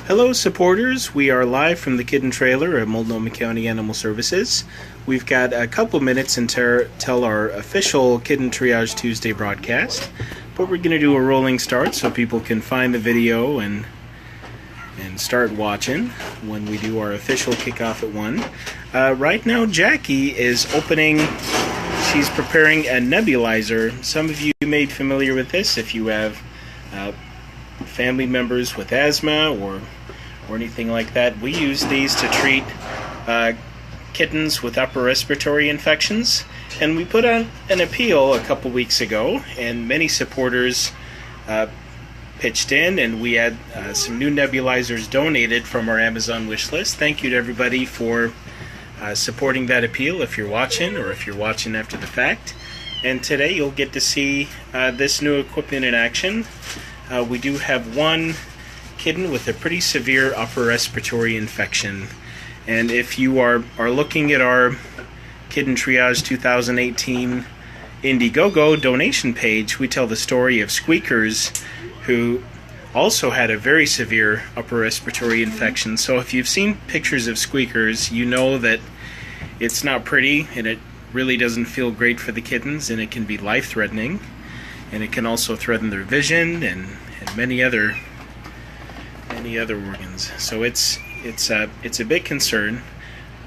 Hello supporters, we are live from the Kitten Trailer at Multnomah County Animal Services. We've got a couple minutes until our official Kitten Triage Tuesday broadcast, but we're going to do a rolling start so people can find the video and start watching when we do our official kickoff at 1. Right now Jackie is she's preparing a nebulizer. Some of you may be familiar with this if you have family members with asthma or anything like that. We use these to treat kittens with upper respiratory infections, and we put on an appeal a couple weeks ago, and many supporters pitched in, and we had some new nebulizers donated from our Amazon wish list. Thank you to everybody for supporting that appeal if you're watching or if you're watching after the fact. And today you'll get to see this new equipment in action. We do have one kitten with a pretty severe upper respiratory infection, and if you are looking at our Kitten Triage 2018 Indiegogo donation page, we tell the story of Squeakers, who also had a very severe upper respiratory infection. So if you've seen pictures of Squeakers, you know that it's not pretty, and it really doesn't feel great for the kittens, and it can be life-threatening, and it can also threaten their vision and many other organs. So it's a big concern.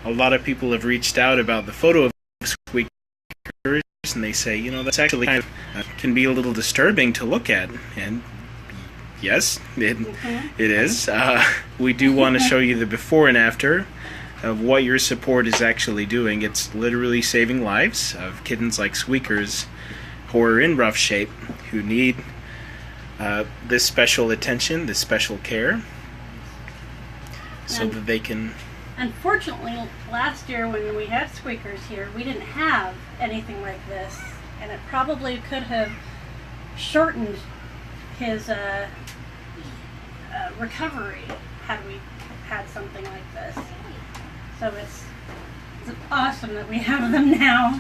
A lot of people have reached out about the photo of Squeakers, and they say, you know, that's actually kind of can be a little disturbing to look at. And yes, it is. We do want to show you the before and after of what your support is actually doing. It's literally saving lives of kittens like Squeakers who are in rough shape, who need this special attention, this special care, so that they can... Unfortunately, last year when we had Squeakers here, we didn't have anything like this, and it probably could have shortened his recovery had we had something like this. So it's awesome that we have them now.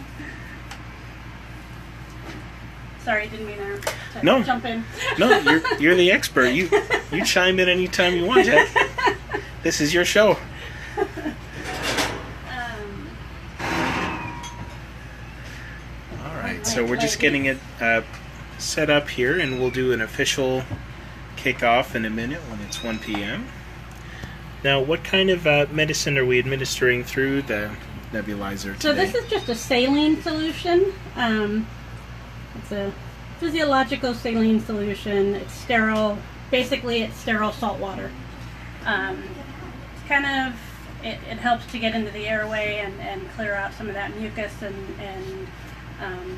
Sorry, didn't mean to jump in. No, you're the expert. You chime in anytime you want, Jack. This is your show. All right, so we're just getting it set up here, and we'll do an official kickoff in a minute when it's 1 p.m. Now, what kind of medicine are we administering through the nebulizer today? So this is just a saline solution. It's a physiological saline solution. It's sterile. Basically, it's sterile salt water. It helps to get into the airway and clear out some of that mucus. And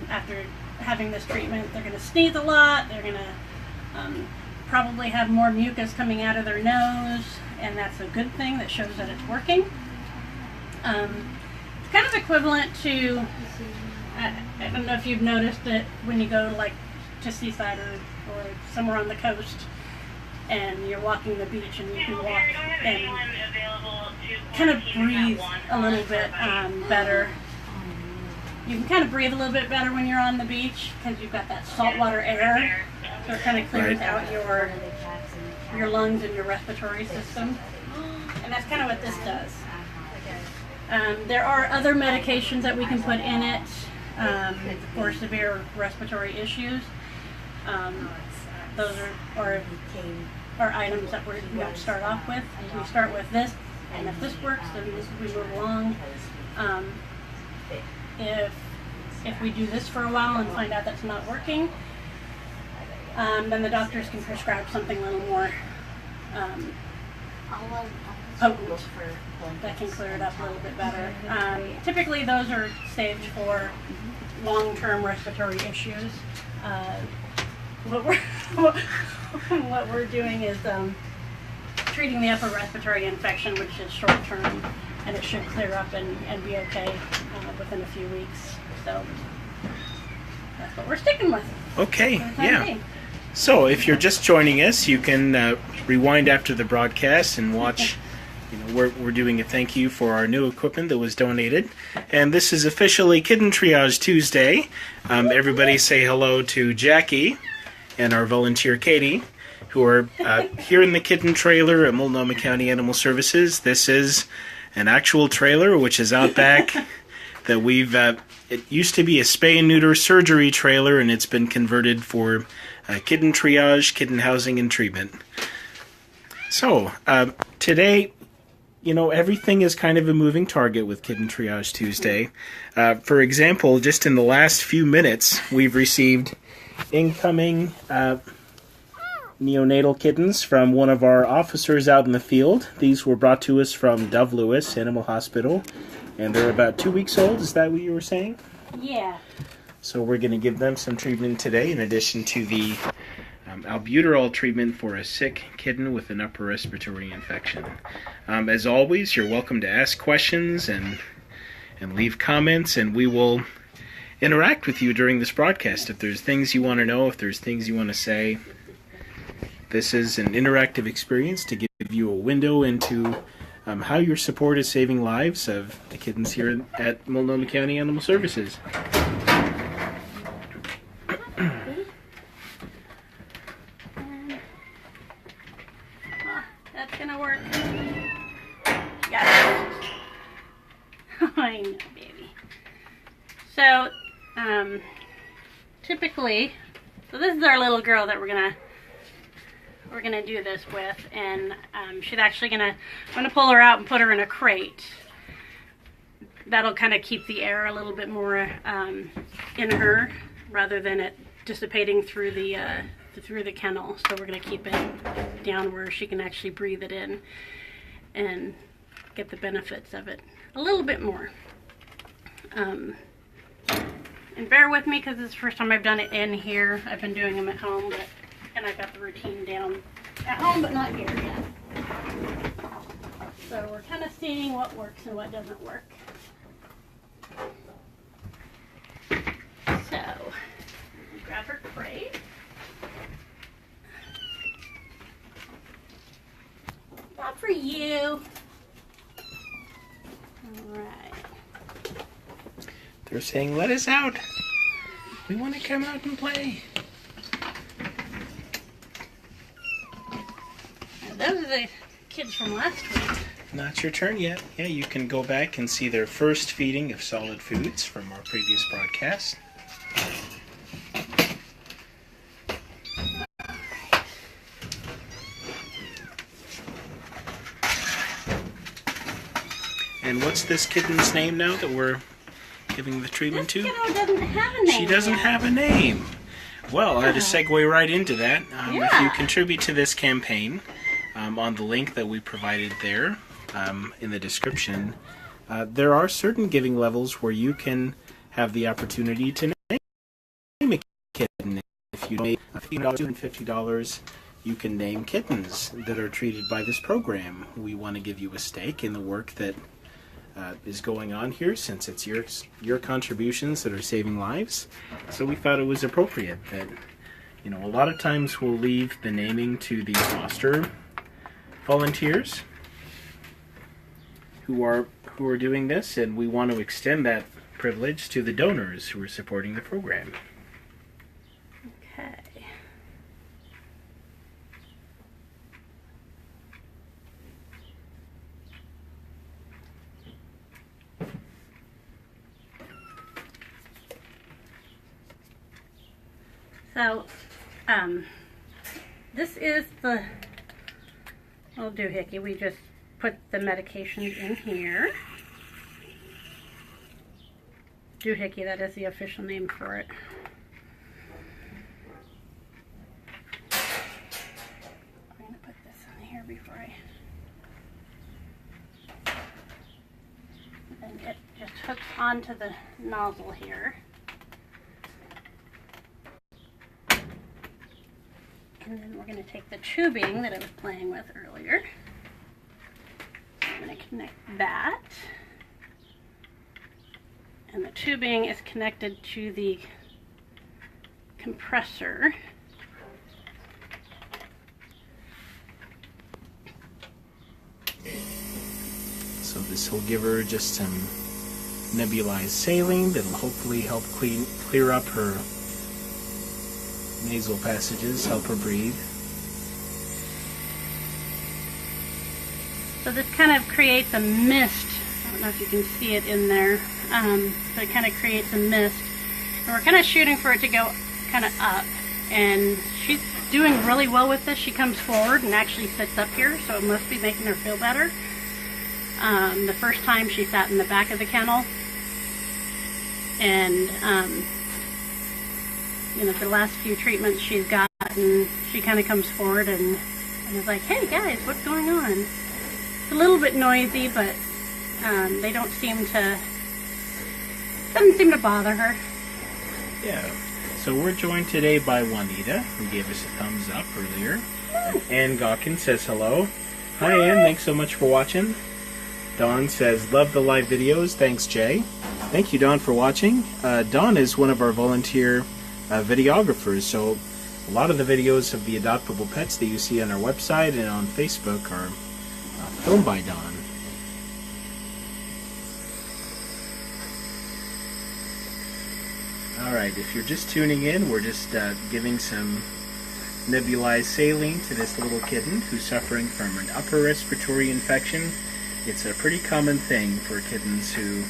after having this treatment, they're going to sneeze a lot. They're going to probably have more mucus coming out of their nose, and that's a good thing. That shows that it's working. It's kind of equivalent to... I don't know if you've noticed it when you go to Seaside or somewhere on the coast, and you're walking the beach, and you can walk and kind of breathe a little bit better. You can kind of breathe a little bit better when you're on the beach because you've got that saltwater air, so it kind of clears out your lungs and your respiratory system, and that's kind of what this does. There are other medications that we can put in it for severe respiratory issues. Those are items that we're going to start off with. We start with this, and if this works, then we move along. If we do this for a while and find out that's not working, then the doctors can prescribe something a little more potent that can clear it up a little bit better. Typically those are saved for long-term respiratory issues. What we're doing is treating the upper respiratory infection, which is short-term, and it should clear up and be okay within a few weeks. So that's what we're sticking with. Okay, yeah. So if you're just joining us, you can rewind after the broadcast and watch. We're doing a thank you for our new equipment that was donated. And this is officially Kitten Triage Tuesday. Everybody say hello to Jackie and our volunteer Katie. who are here in the kitten trailer at Multnomah County Animal Services. This is an actual trailer which is out back that we've it used to be a spay and neuter surgery trailer, and it's been converted for kitten triage, kitten housing, and treatment. So today, you know, everything is kind of a moving target with Kitten Triage Tuesday. For example, just in the last few minutes, we've received incoming neonatal kittens from one of our officers out in the field. These were brought to us from Dove Lewis Animal Hospital, and they're about 2 weeks old. Is that what you were saying? Yeah. So we're going to give them some treatment today, in addition to the albuterol treatment for a sick kitten with an upper respiratory infection. As always, you're welcome to ask questions and leave comments, and we will interact with you during this broadcast. If there's things you want to know, if there's things you want to say, this is an interactive experience to give you a window into how your support is saving lives of the kittens here at Multnomah County Animal Services. That's gonna work. Got it. I know, baby. So, typically, so this is our little girl that we're gonna do this with, and she's actually I'm gonna pull her out and put her in a crate. That'll kind of keep the air a little bit more in her, rather than it dissipating through the kennel. So we're gonna keep it down where she can actually breathe it in and get the benefits of it a little bit more. And bear with me, because this is the first time I've done it in here. I've been doing them at home, and I've got the routine down at home, but not here yet. So we're kind of seeing what works and what doesn't work. So, grab her crate. Not for you. Alright. They're saying, let us out. We want to come out and play. And those are the kids from last week. Not your turn yet. Yeah, you can go back and see their first feeding of solid foods from our previous broadcast. And what's this kitten's name now that we're giving the treatment to? This kiddo doesn't have a name. She doesn't have a name. Well, I had to segue right into that. If you contribute to this campaign, on the link that we provided there in the description, there are certain giving levels where you can have the opportunity to name a kitten. If you donate $50 and $50, you can name kittens that are treated by this program. We want to give you a stake in the work that is going on here, since it's your contributions that are saving lives. So we thought it was appropriate that, you know, a lot of times we'll leave the naming to the foster volunteers who are doing this, and we want to extend that privilege to the donors who are supporting the program. Okay. So, this is the little doohickey. We just put the medications in here. Doohickey, that is the official name for it. I'm going to put this in here before and it just hooks onto the nozzle here. And then we're going to take the tubing that I was playing with earlier. I'm going to connect that. And the tubing is connected to the compressor. So this will give her just some nebulized saline that'll hopefully help clear up her nasal passages, help her breathe. So this kind of creates a mist. I don't know if you can see it in there. So it kind of creates a mist. And we're kind of shooting for it to go kind of up. And she's doing really well with this. She comes forward and actually sits up here, so it must be making her feel better. The first time she sat in the back of the kennel. And, you know, the last few treatments she's gotten, she kind of comes forward and is like, hey guys, what's going on? It's a little bit noisy, but they don't seem to, doesn't seem to bother her. Yeah. So we're joined today by Juanita, who gave us a thumbs up earlier. Ann Gawkins says hello. Hi Ann, thanks so much for watching. Dawn says, love the live videos. Thanks, Jay. Thank you, Dawn, for watching. Dawn is one of our volunteer videographers, so a lot of the videos of the adoptable pets that you see on our website and on Facebook are filmed by Dawn. Alright, if you're just tuning in, we're just giving some nebulized saline to this little kitten who's suffering from an upper respiratory infection. It's a pretty common thing for kittens who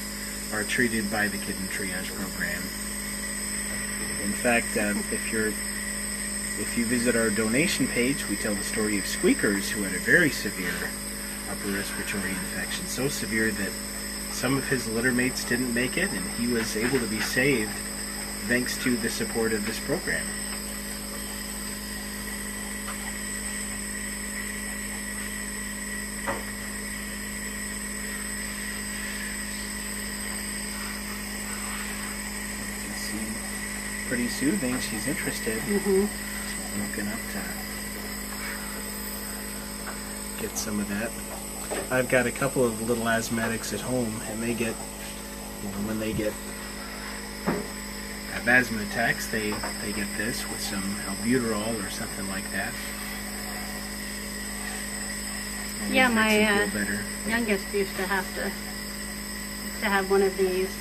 are treated by the Kitten Triage program. In fact, if you visit our donation page, we tell the story of Squeakers, who had a very severe upper respiratory infection, so severe that some of his litter mates didn't make it, and he was able to be saved thanks to the support of this program. Pretty soothing. She's interested. So looking up to get some of that. I've got a couple of little asthmatics at home, and they get, you know, when they have asthma attacks, they get this with some albuterol or something like that. And Yeah, it my makes them feel better. youngest used to have one of these,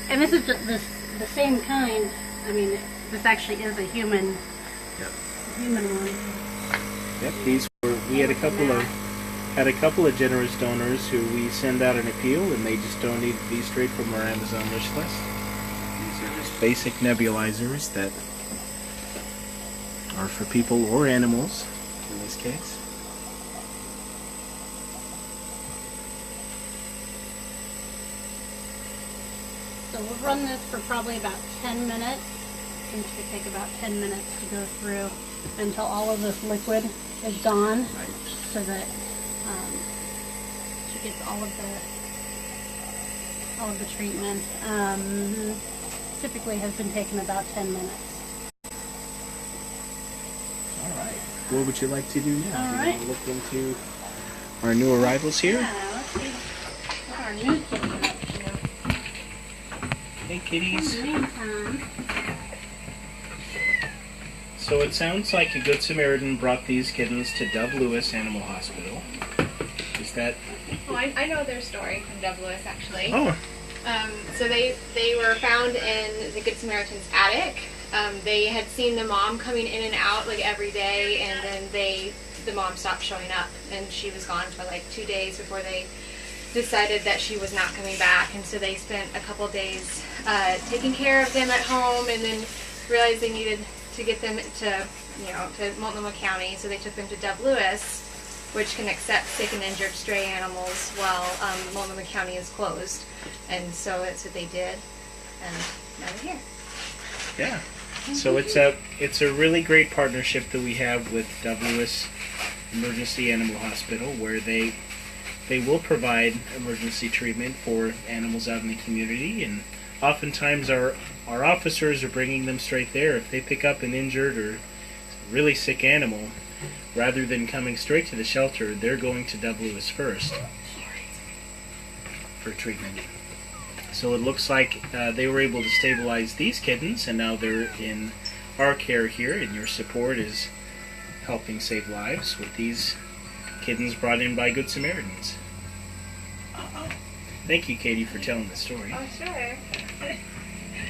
and this is the same kind. I mean, this actually is a human one. Yep, these were. We had a couple of generous donors who we send out an appeal, and they just donated these straight from our Amazon wish list. These are just basic nebulizers that are for people or animals in this case. So we'll run this for probably about 10 minutes. It should take about 10 minutes to go through until all of this liquid is gone, Right. so that she gets all of the treatment. Typically has been taking about 10 minutes. All right. What would you like to do now? All Do you right. want to look into our new arrivals here? Yeah, let's see what our new kitties are up to. Hey, kitties. In the meantime, So it sounds like a Good Samaritan brought these kittens to Dove Lewis Animal Hospital. Is that? Oh, I know their story from Dove Lewis, actually. Oh. So they were found in the Good Samaritan's attic. They had seen the mom coming in and out like every day, and then the mom stopped showing up, and she was gone for like 2 days before they decided that she was not coming back. And so they spent a couple days taking care of them at home, and then realized they needed to get them to Multnomah County. So they took them to Dove Lewis, which can accept sick and injured stray animals while Multnomah County is closed. And so that's what they did, and now they're here. Yeah. So it's a really great partnership that we have with Dove Lewis Emergency Animal Hospital, where they will provide emergency treatment for animals out in the community, and oftentimes our officers are bringing them straight there. If they pick up an injured or really sick animal, rather than coming straight to the shelter, they're going to Dove Lewis first for treatment. So it looks like they were able to stabilize these kittens, and now they're in our care here, and your support is helping save lives with these kittens brought in by Good Samaritans. Thank you, Katie, for telling the story. Oh, sure.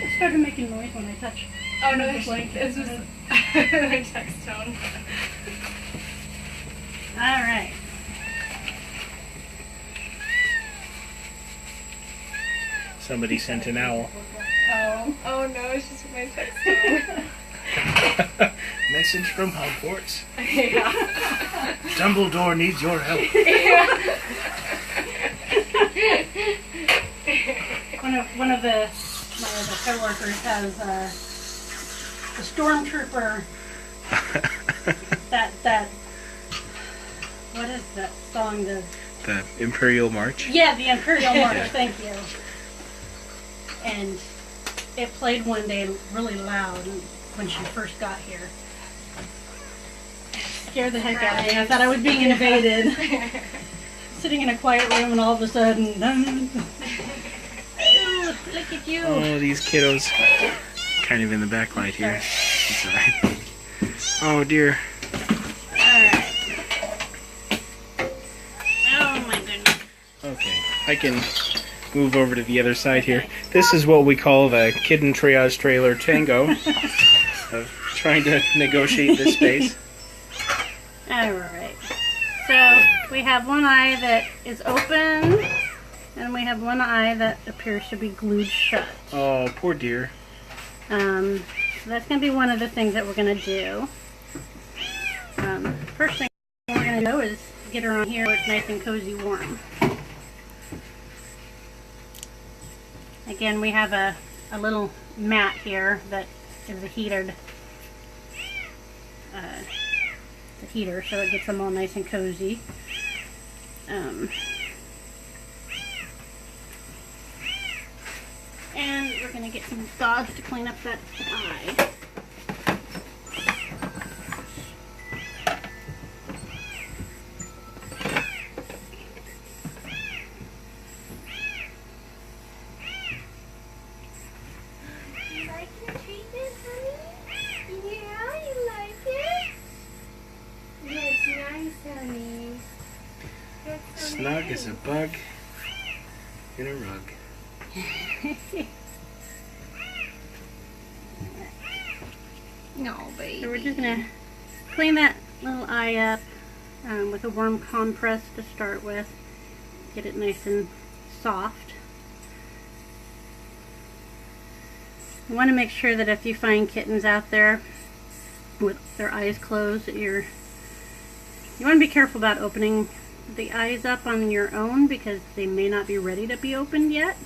it started making noise when I touched. Oh, no, the this blanket. was my text tone. All right. Somebody sent an owl. Oh no, it's just my text. Message from Hogwarts. Yeah. Dumbledore needs your help. One of my other coworkers has a stormtrooper. that what is that song? The Imperial March. Yeah, the Imperial March. Yeah. Thank you. And it played one day really loud when she first got here. It scared the heck out of me. I thought I was being invaded. Sitting in a quiet room and all of a sudden, ooh, look at you. Oh, these kiddos. Kind of in the backlight here. It's alright. Oh dear. Alright. Oh my goodness. Okay, I can move over to the other side here. This is what we call the Kitten Triage Trailer Tango. Of trying to negotiate this space. Alright. So we have one eye that is open, and we have one eye that appears to be glued shut. Oh, poor dear. So that's going to be one of the things that we're going to do. First thing we're going to do is get her on here where it's nice and cozy warm. Again, we have a little mat here that is the heater, so it gets them all nice and cozy. And we're going to get some gauze to clean up that eye. You like your treatment, honey? Yeah, you like it? That's nice, honey. That's so Snug nice. as a bug in a rug. No, baby. So we're just going to clean that little eye up with a warm compress to start with. Get it nice and soft. You want to make sure that if you find kittens out there with their eyes closed, that you want to be careful about opening the eyes up on your own because they may not be ready to be opened yet.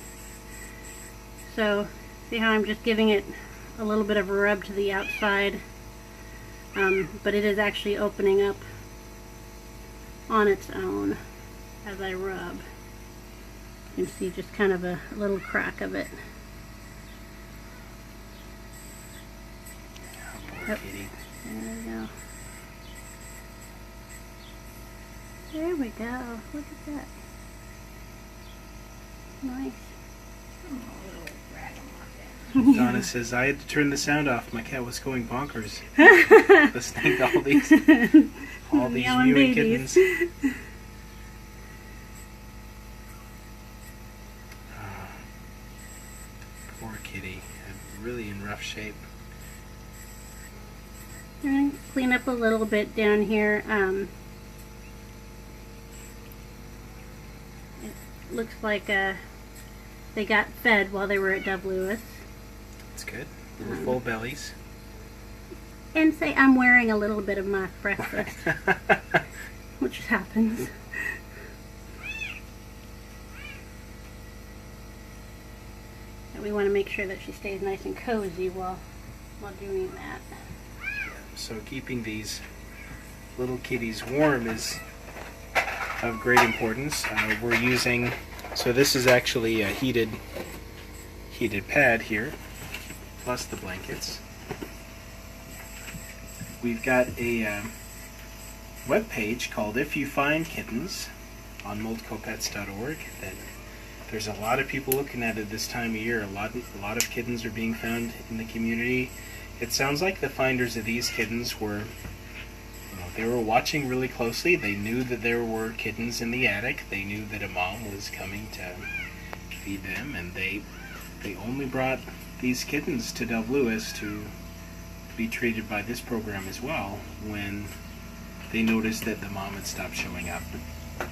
So see how I'm just giving it a little bit of a rub to the outside, but it is actually opening up on its own as I rub. You can see just kind of a little crack of it. Yep. There we go. There we go. Look at that. Nice. Donna says, I had to turn the sound off. My cat was going bonkers. Listening to all these Yelling mewing babies. kittens. Poor kitty. Really in rough shape. I'm going to clean up a little bit down here. It looks like they got fed while they were at Dove Lewis. That's good. Little full bellies. And say I'm wearing a little bit of my breakfast, which happens. And we want to make sure that she stays nice and cozy while doing that. So keeping these little kitties warm is of great importance. We're using, so this is actually a heated pad here, plus the blankets. We've got a web page called If You Find Kittens on moldcopets.org that there's a lot of people looking at it this time of year. A lot of kittens are being found in the community. It sounds like the finders of these kittens were, they were watching really closely. They knew that there were kittens in the attic. They knew that a mom was coming to feed them, and they only brought these kittens to Dove Lewis to be treated by this program as well when they noticed that the mom had stopped showing up. And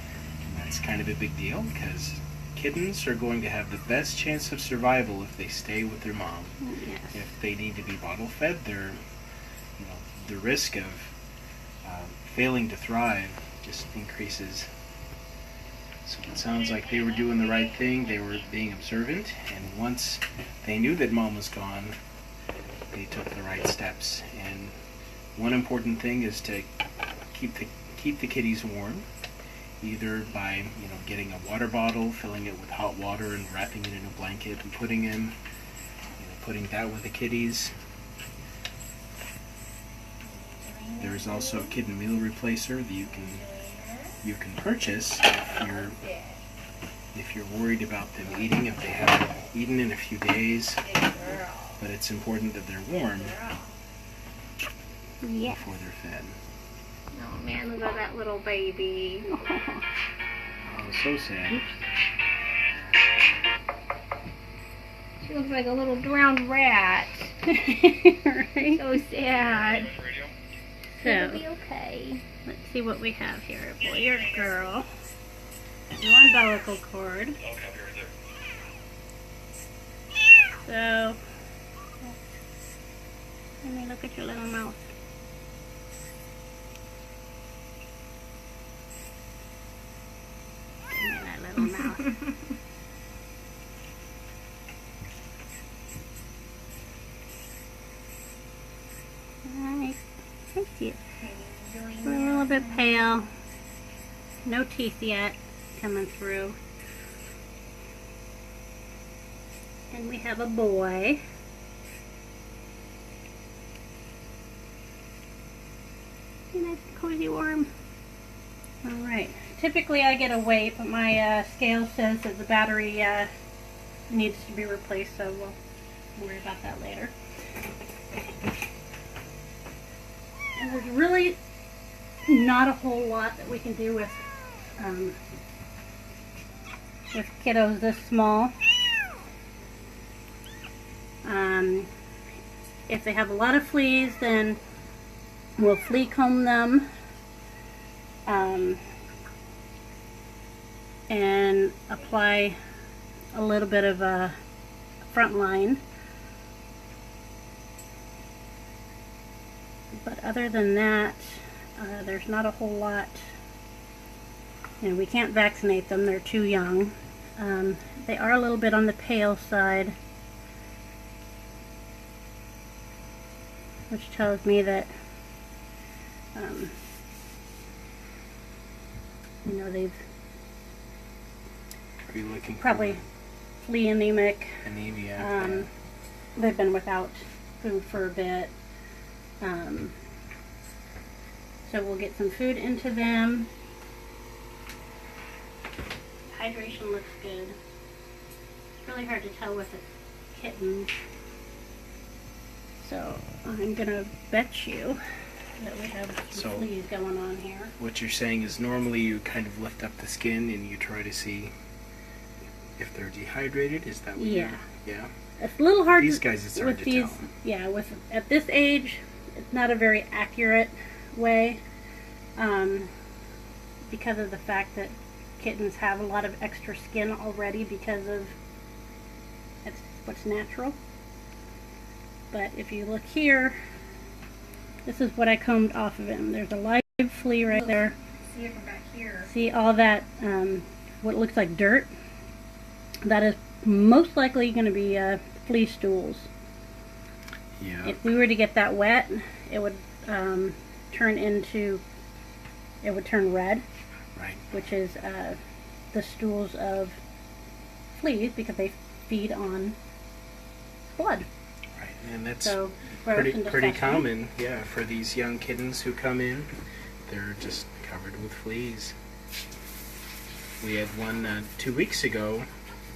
that's kind of a big deal because kittens are going to have the best chance of survival if they stay with their mom. Yes. If they need to be bottle fed, the risk of failing to thrive just increases. So it sounds like they were doing the right thing. They were being observant, and once they knew that mom was gone, they took the right steps. And one important thing is to keep the kitties warm, either by getting a water bottle, filling it with hot water, and wrapping it in a blanket and putting that with the kitties. There's also a kitten meal replacer that you can purchase if you're worried about them eating, if they haven't eaten in a few days. But it's important that they're warm before they're fed. Oh man, look at that little baby. Oh, so sad. She looks like a little drowned rat. Right? So sad. So, It'll be okay. let's see what we have here. A boy or a girl. No umbilical cord. So, let me look at your little mouth. Give me that little mouth. Alright, thank you. We're a little bit pale. No teeth yet coming through. And we have a boy. Nice cozy worm. Alright. Typically I get a weight, but my scale says that the battery needs to be replaced, so we'll worry about that later. And there's really not a whole lot that we can do with kiddos this small. If they have a lot of fleas, then we'll flea comb them and apply a little bit of a front line. But other than that, there's not a whole lot. We can't vaccinate them, they're too young. They are a little bit on the pale side, which tells me that they've Are you looking probably for flea anemic. anemia? They've been without food for a bit. So we'll get some food into them. Hydration looks good. It's really hard to tell with the kittens. So I'm gonna bet you that we have some fleas going on here. What you're saying is normally you kind of lift up the skin and you try to see if they're dehydrated. Is that what Yeah. Yeah. It's a little hard. These guys, it's hard with to these, tell. Yeah, at this age, it's not a very accurate way, because of the fact that kittens have a lot of extra skin already because of that's what's natural. But if you look here, this is what I combed off of him. There's a live flea right there. See it from back here. See all that, what looks like dirt? That is most likely going to be flea stools. Yeah. If we were to get that wet, it would turn red, Right. which is the stools of fleas because they feed on blood. Right. And that's So pretty disgusting. common. Yeah, for these young kittens who come in, they're just covered with fleas. We had one 2 weeks ago,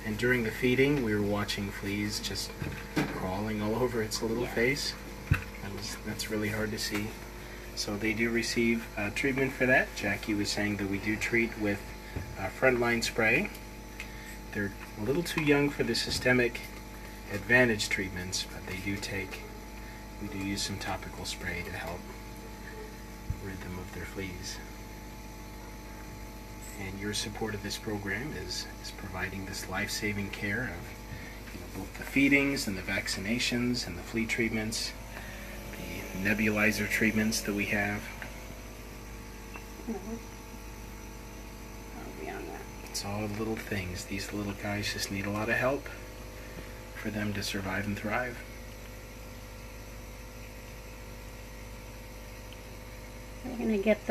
and during the feeding, we were watching fleas just crawling all over its little face. That's really hard to see. So they do receive treatment for that. Jackie was saying that we do treat with frontline spray. They're a little too young for the systemic advantage treatments, but we do use some topical spray to help rid them of their fleas. And your support of this program is providing this life-saving care of both the feedings and the vaccinations and the flea treatments, the nebulizer treatments that we have. I'll be on that. It's all little things. These little guys just need a lot of help for them to survive and thrive. We're going to get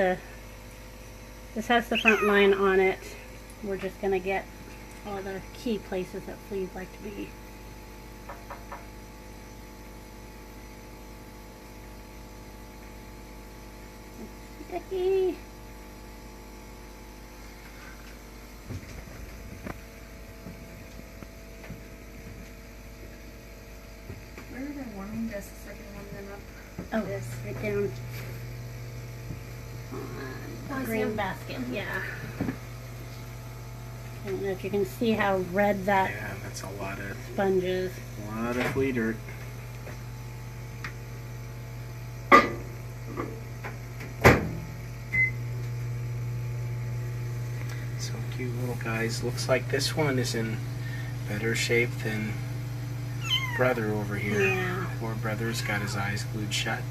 this has the front line on it. We're just going to get all the key places that fleas like to be. Yucky. Where are the warming discs? I can warm them up. Oh, this right down on the green yeah. basket. Yeah. I don't know if you can see how red that Yeah, that's a lot of sponge is. flea dirt. So cute little guys. Looks like this one is in better shape than brother over here. Yeah. Poor brother's got his eyes glued shut.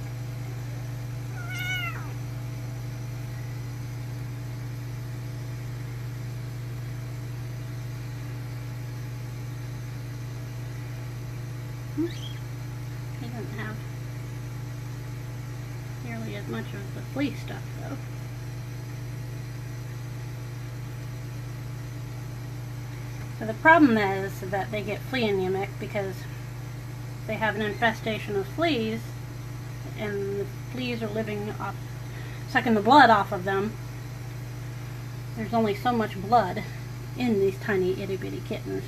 He doesn't have nearly as much of the flea stuff though. So the problem is that they get flea anemic because they have an infestation of fleas, and the fleas are living off, sucking the blood off of them. There's only so much blood in these tiny itty bitty kittens.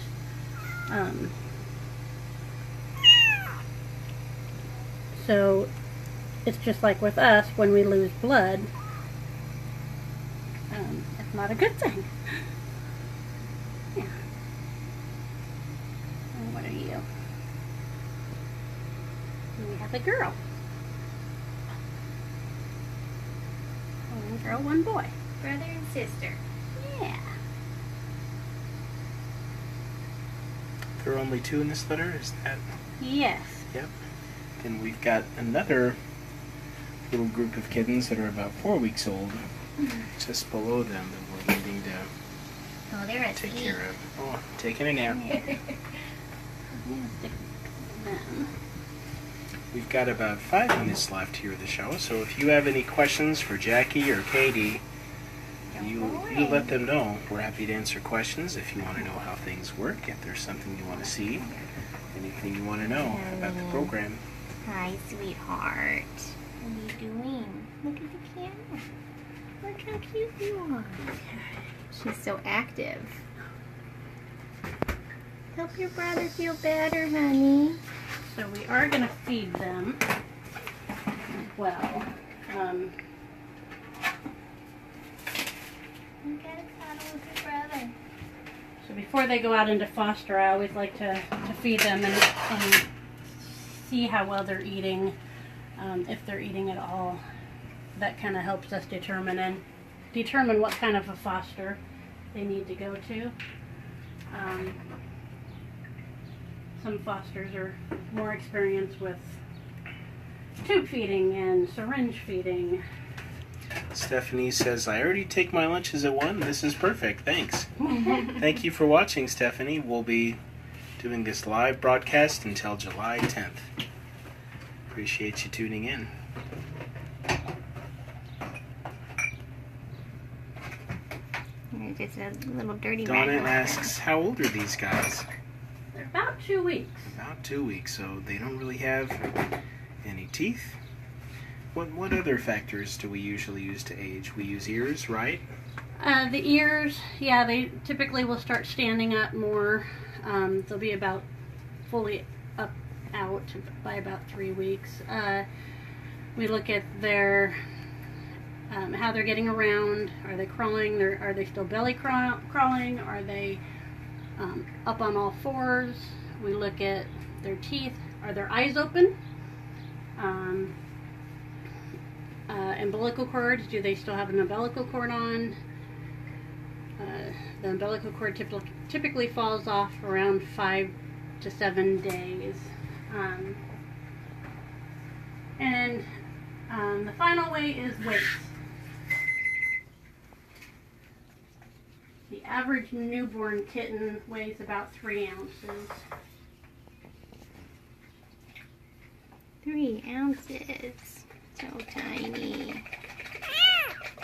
So it's just like with us, when we lose blood, it's not a good thing. Yeah. And what are you? And we have a girl. One girl, one boy. Brother and sister. Yeah. There are only 2 in this litter, is that? Yes. Yep. Then we've got another little group of kittens that are about 4 weeks old, just below them, that we're needing to Oh, they're take care of. Oh, taking a nap. We've got about 5 minutes left here of the show, so if you have any questions for Jackie or Katie, you let them know. We're happy to answer questions if you want to know how things work, if there's something you want to see, anything you want to know about the program. Hi, sweetheart. What are you doing? Look at the camera. Look how cute you are. She's so active. Help your brother feel better, honey. So we are going to feed them as well. You gotta cuddle with your brother. So before they go out into foster, I always like to feed them and see how well they're eating, if they're eating at all. That kind of helps us determine what kind of a foster they need to go to. Some fosters are more experienced with tube feeding and syringe feeding. Stephanie says, I already take my lunches at 1. This is perfect. Thanks. Thank you for watching, Stephanie. We'll be doing this live broadcast until July 10th. Appreciate you tuning in. It's a little dirty Donna rag. asks, how old are these guys? They're about 2 weeks. About 2 weeks, so they don't really have any teeth. What other factors do we usually use to age? We use ears, right? The ears, yeah, they typically will start standing up more. They'll be about fully out by about 3 weeks. We look at their how they're getting around. Are they crawling? Are they still belly crawling? Are they up on all fours? We look at their teeth. Are their eyes open? Umbilical cords. Do they still have an umbilical cord on? The umbilical cord typically falls off around 5 to 7 days. The final way is weight. The average newborn kitten weighs about 3 ounces. 3 ounces. So tiny.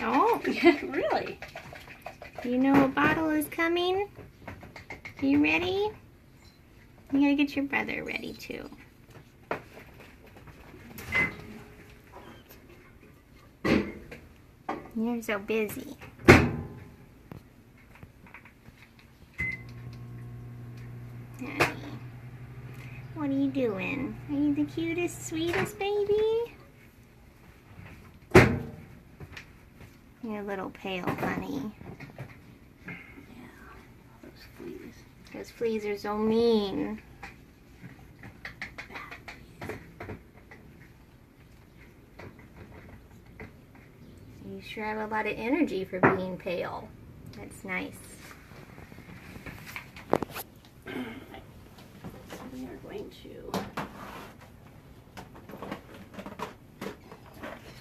Oh, Really? you know a bottle is coming? You ready? You gotta get your brother ready too. You're so busy. Honey, what are you doing? Are you the cutest, sweetest baby? You're a little pale, honey. Those fleas. Those fleas are so mean. You sure have a lot of energy for being pale. That's nice. We are going to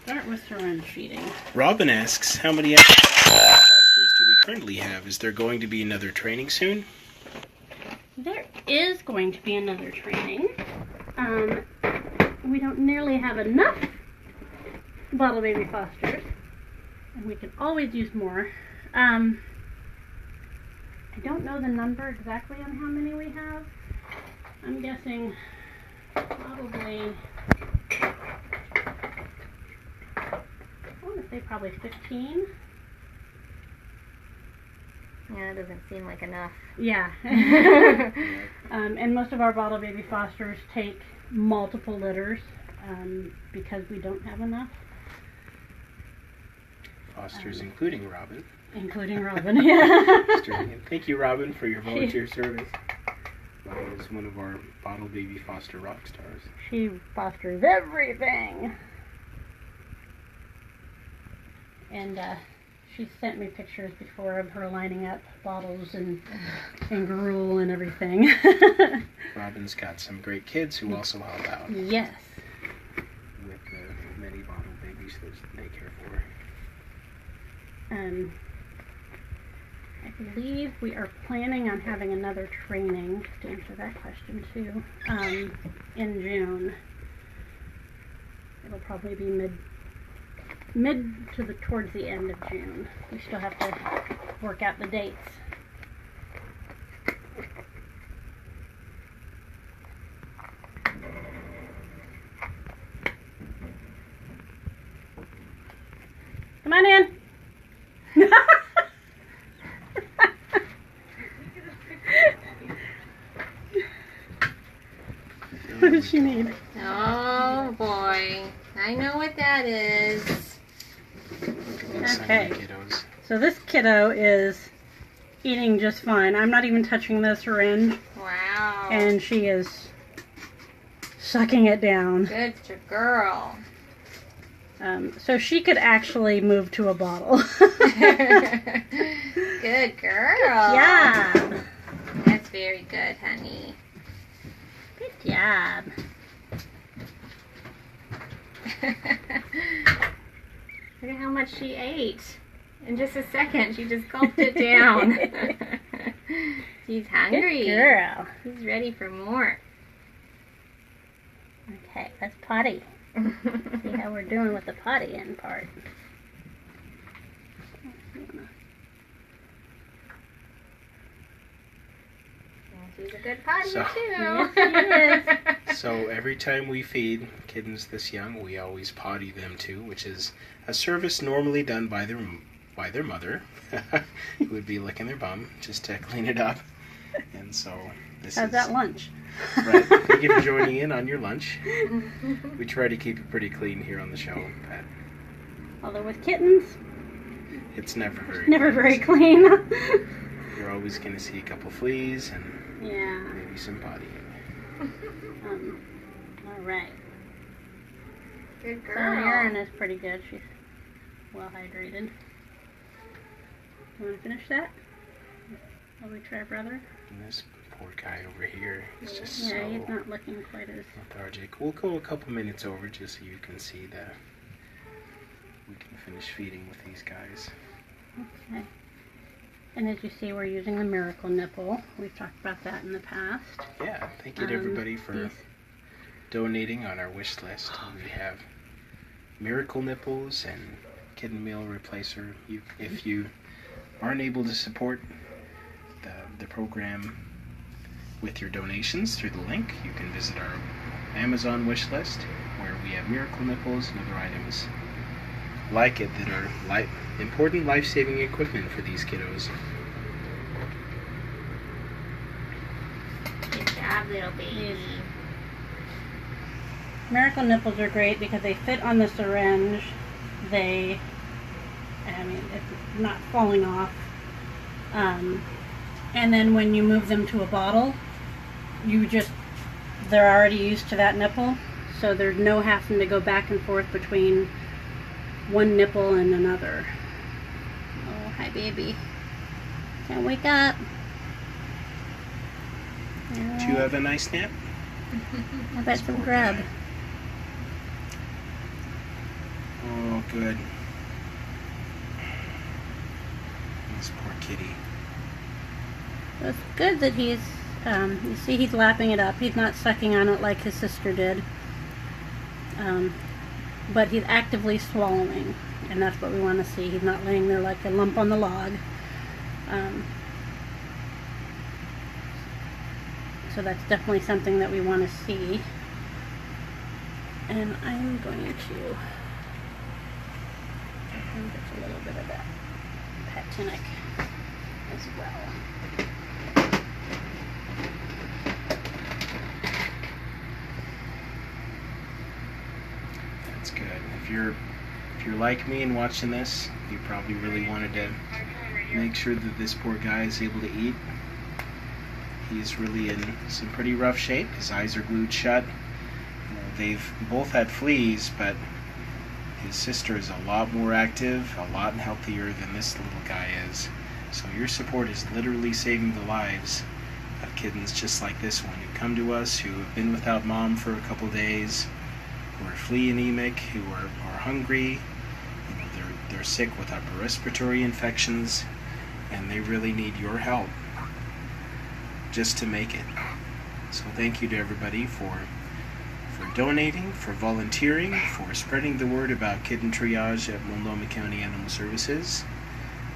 start with syringe feeding. Robin asks, how many fosters do we currently have? Is there going to be another training soon? There is going to be another training. We don't nearly have enough bottle baby fosters, and we can always use more. I don't know the number exactly on how many we have. I'm guessing probably, I want to say probably 15. Yeah, that doesn't seem like enough. Yeah. And most of our bottle baby fosters take multiple litters because we don't have enough. Fosters, including Robin. Including Robin, yeah. Thank you, Robin, for your volunteer service. Robin is one of our bottle baby foster rock stars. She fosters everything. And she sent me pictures before of her lining up bottles and gruel and everything. Robin's got some great kids who also help out. Yes. With the many bottle babies that they care for. I believe we are planning on having another training, to answer that question too, in June. It'll probably be mid to towards the end of June. We still have to work out the dates. Come on in. What does she need? Oh boy, I know what that is. Okay. So this kiddo is eating just fine. I'm not even touching the syringe. Wow. And she is sucking it down. Good girl. So she could actually move to a bottle. Good girl. Yeah. That's very good, honey. Good job. Look at how much she ate. In just a second, she just gulped it down. She's hungry. Good girl. She's ready for more. Okay, let's potty. See how we're doing with the potty in part. She's a good potty too. Yes, she is. So every time we feed kittens this young, we always potty them too, which is a service normally done by their mother, who would be licking their bum just to clean it up. And so this How's that lunch? Right. Thank you for joining in on your lunch. We try to keep it pretty clean here on the show, but Although with kittens, it's never very clean. You're always going to see a couple fleas and Yeah. maybe some potty. All right. Good So girl. urine is pretty good. She's well hydrated. You want to finish that? Will we try brother? And this poor guy over here is just Yeah, so he's not looking quite as... lethargic. We'll go a couple minutes over just so you can see that we can finish feeding with these guys. Okay. And as you see, we're using the Miracle Nipple. We've talked about that in the past. Yeah, thank you to everybody for donating on our wish list. We have Miracle Nipples and Kitten Meal Replacer. If you aren't able to support the program with your donations through the link, you can visit our Amazon wish list where we have Miracle Nipples and other items like it that are important life-saving equipment for these kiddos. Good job, little baby. Miracle Nipples are great because they fit on the syringe. It's not falling off. And then when you move them to a bottle, they're already used to that nipple, so there's no having to go back and forth between one nipple and another. Oh, hi baby. Can't wake up. Did you have a nice nap? How about some grub? Oh, good. This poor kitty. It's good that he's, you see he's lapping it up. He's not sucking on it like his sister did. But he's actively swallowing, and that's what we want to see. He's not laying there like a lump on the log. So that's definitely something that we want to see. And I'm going to get a little bit of that patinic as well. That's good. If you're like me and watching this, you probably really wanted to make sure that this poor guy is able to eat. He's really in some pretty rough shape. His eyes are glued shut. They've both had fleas, but his sister is a lot more active, a lot healthier than this little guy is. So your support is literally saving the lives of kittens just like this one who come to us, who have been without mom for a couple days, who are flea anemic, who are hungry. They're sick with upper respiratory infections, and they really need your help just to make it. So thank you to everybody for donating, for volunteering, for spreading the word about Kitten Triage at Multnomah County Animal Services.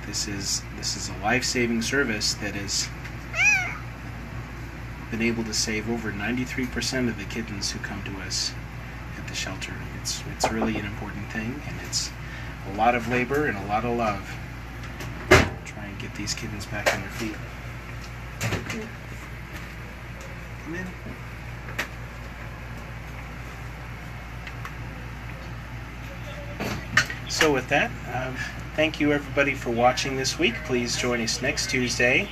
This is a life-saving service that has been able to save over 93% of the kittens who come to us at the shelter. It's really an important thing, and it's a lot of labor and a lot of love to try and get these kittens back on their feet. Come in. So with that, thank you everybody for watching this week. Please join us next Tuesday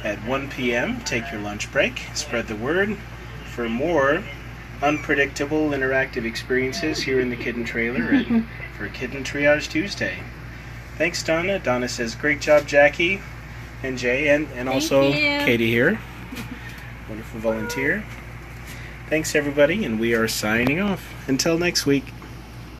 at 1 p.m. Take your lunch break. Spread the word for more unpredictable interactive experiences here in the Kitten Trailer and for Kitten Triage Tuesday. Thanks, Donna. Donna says, great job, Jackie and Jay, and also Katie here. Wonderful volunteer. Thanks, everybody, and we are signing off. Until next week.